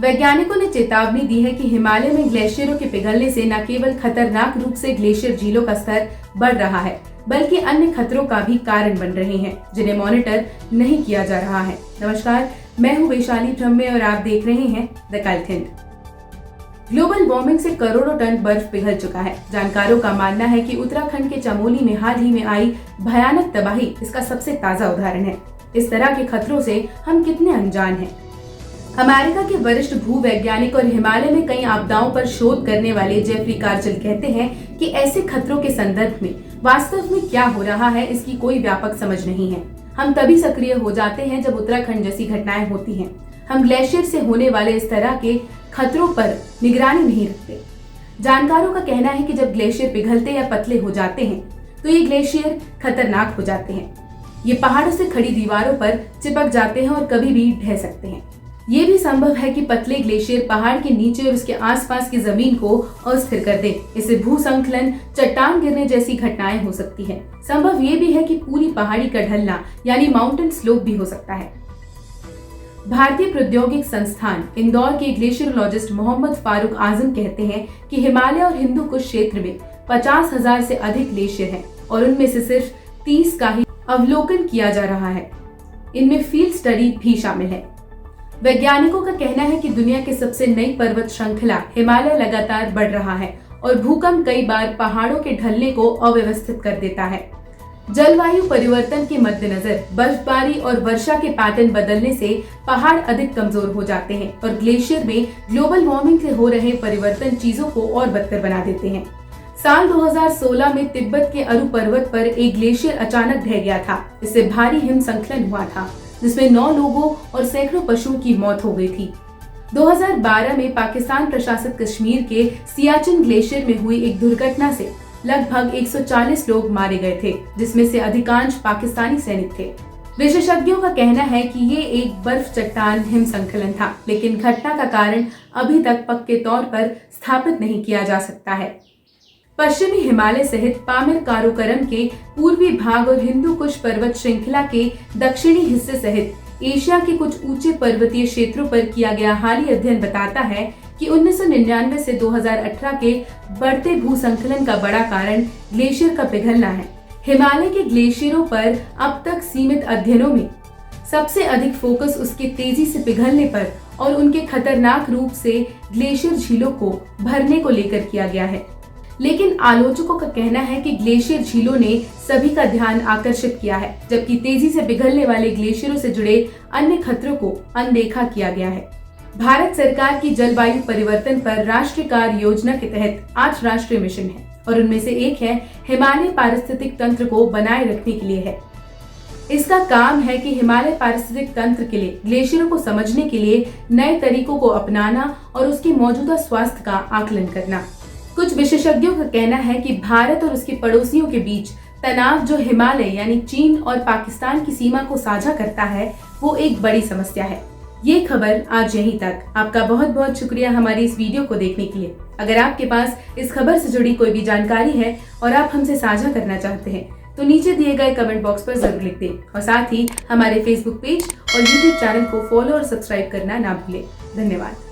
वैज्ञानिकों ने चेतावनी दी है कि हिमालय में ग्लेशियरों के पिघलने से न केवल खतरनाक रूप से ग्लेशियर झीलों का स्तर बढ़ रहा है, बल्कि अन्य खतरों का भी कारण बन रहे हैं, जिन्हें मॉनिटर नहीं किया जा रहा है। नमस्कार, मैं हूं वैशाली ब्रह्मे और आप देख रहे हैं the cult hint. Global warming से करोड़ों टन बर्फ पिघल चुका है। जानकारों का मानना है कि उत्तराखंड के चमोली में हाल ही में आई भयानक तबाही इसका सबसे ताजा उदाहरण है। इस तरह के खतरों से हम कितने अनजान हैं। अमेरिका के वरिष्ठ भूवैज्ञानिक और हिमालय में कई आपदाओं पर शोध करने वाले जेफरी कार्चल कहते हैं कि ऐसे खतरों के संदर्भ में वास्तव में क्या हो रहा है, इसकी कोई व्यापक समझ नहीं है। हम तभी सक्रिय हो जाते हैं जब उत्तराखंड जैसी घटनाएं होती हैं। हम ग्लेशियर से होने वाले इस तरह के खतरों पर निगरानी नहीं रखते। जानकारों का कहना है कि जब ग्लेशियर पिघलते या पतले हो जाते हैं तो ये ग्लेशियर खतरनाक हो जाते हैं। ये पहाड़ों से खड़ी दीवारों पर चिपक जाते हैं और कभी भी ढह सकते हैं। ये भी संभव है कि पतले ग्लेशियर पहाड़ के नीचे और उसके आसपास की जमीन को अस्थिर कर दे। इससे भूसंकलन, चट्टान गिरने जैसी घटनाएं हो सकती है। संभव ये भी है कि पूरी पहाड़ी का ढलना यानी माउंटेन स्लोप भी हो सकता है। भारतीय प्रौद्योगिक संस्थान इंदौर के ग्लेशियरोलॉजिस्ट मोहम्मद फारूक आजम कहते हैं कि हिमालय और हिंदू कुश क्षेत्र में 50,000 से अधिक ग्लेशियर हैं और उनमें से सिर्फ 30 का ही अवलोकन किया जा रहा है। इनमें फील्ड स्टडी भी शामिल है। वैज्ञानिकों का कहना है कि दुनिया के सबसे नई पर्वत श्रृंखला हिमालय लगातार बढ़ रहा है और भूकंप कई बार पहाड़ों के ढलने को अव्यवस्थित कर देता है। जलवायु परिवर्तन के मद्देनजर बर्फबारी और वर्षा के पैटर्न बदलने से पहाड़ अधिक कमजोर हो जाते हैं और ग्लेशियर में ग्लोबल वार्मिंग से हो रहे परिवर्तन चीजों को और बदतर बना देते हैं। साल 2016 में तिब्बत के अरु पर्वत पर एक ग्लेशियर अचानक ढह गया था। इससे भारी हिमस्खलन हुआ था, जिसमें 9 लोगों और सैकड़ों पशुओं की मौत हो गई थी। 2012 में पाकिस्तान प्रशासित कश्मीर के सियाचिन ग्लेशियर में हुई एक दुर्घटना से लगभग 140 लोग मारे गए थे, जिसमें से अधिकांश पाकिस्तानी सैनिक थे। विशेषज्ञों का कहना है कि ये एक बर्फ चट्टान हिमस्खलन था, लेकिन घटना का कारण अभी तक पक्के तौर पर स्थापित नहीं किया जा सकता है। पश्चिमी हिमालय सहित पामिर काराकोरम के पूर्वी भाग और हिंदू कुश पर्वत श्रृंखला के दक्षिणी हिस्से सहित एशिया के कुछ ऊंचे पर्वतीय क्षेत्रों पर किया गया हालिया अध्ययन बताता है कि 1999 से 2018 के बढ़ते भूसंकलन का बड़ा कारण ग्लेशियर का पिघलना है। हिमालय के ग्लेशियरों पर अब तक सीमित अध्ययनों में सबसे अधिक फोकस उसके तेजी से पिघलने पर और उनके खतरनाक रूप से ग्लेशियर झीलों को भरने को लेकर किया गया है। लेकिन आलोचकों का कहना है कि ग्लेशियर झीलों ने सभी का ध्यान आकर्षित किया है, जबकि तेजी से पिघलने वाले ग्लेशियरों से जुड़े अन्य खतरों को अनदेखा किया गया है। भारत सरकार की जलवायु परिवर्तन पर राष्ट्रीय कार्य योजना के तहत 8 राष्ट्रीय मिशन है और उनमें से एक है हिमालय पारिस्थितिक तंत्र को बनाए रखने के लिए है। इसका काम है कि हिमालय पारिस्थितिक तंत्र के लिए ग्लेशियरों को समझने के लिए नए तरीकों को अपनाना और उसके मौजूदा स्वास्थ्य का आकलन करना। कुछ विशेषज्ञों का कहना है कि भारत और उसके पड़ोसियों के बीच तनाव, जो हिमालय यानी चीन और पाकिस्तान की सीमा को साझा करता है, वो एक बड़ी समस्या है। ये खबर आज यहीं तक। आपका बहुत बहुत शुक्रिया हमारी इस वीडियो को देखने के लिए। अगर आपके पास इस खबर से जुड़ी कोई भी जानकारी है और आप हमसे साझा करना चाहते हैं तो नीचे दिए गए कमेंट बॉक्स पर जरूर लिख दें और साथ ही हमारे फेसबुक पेज और यूट्यूब चैनल को फॉलो और सब्सक्राइब करना ना भूलें। धन्यवाद।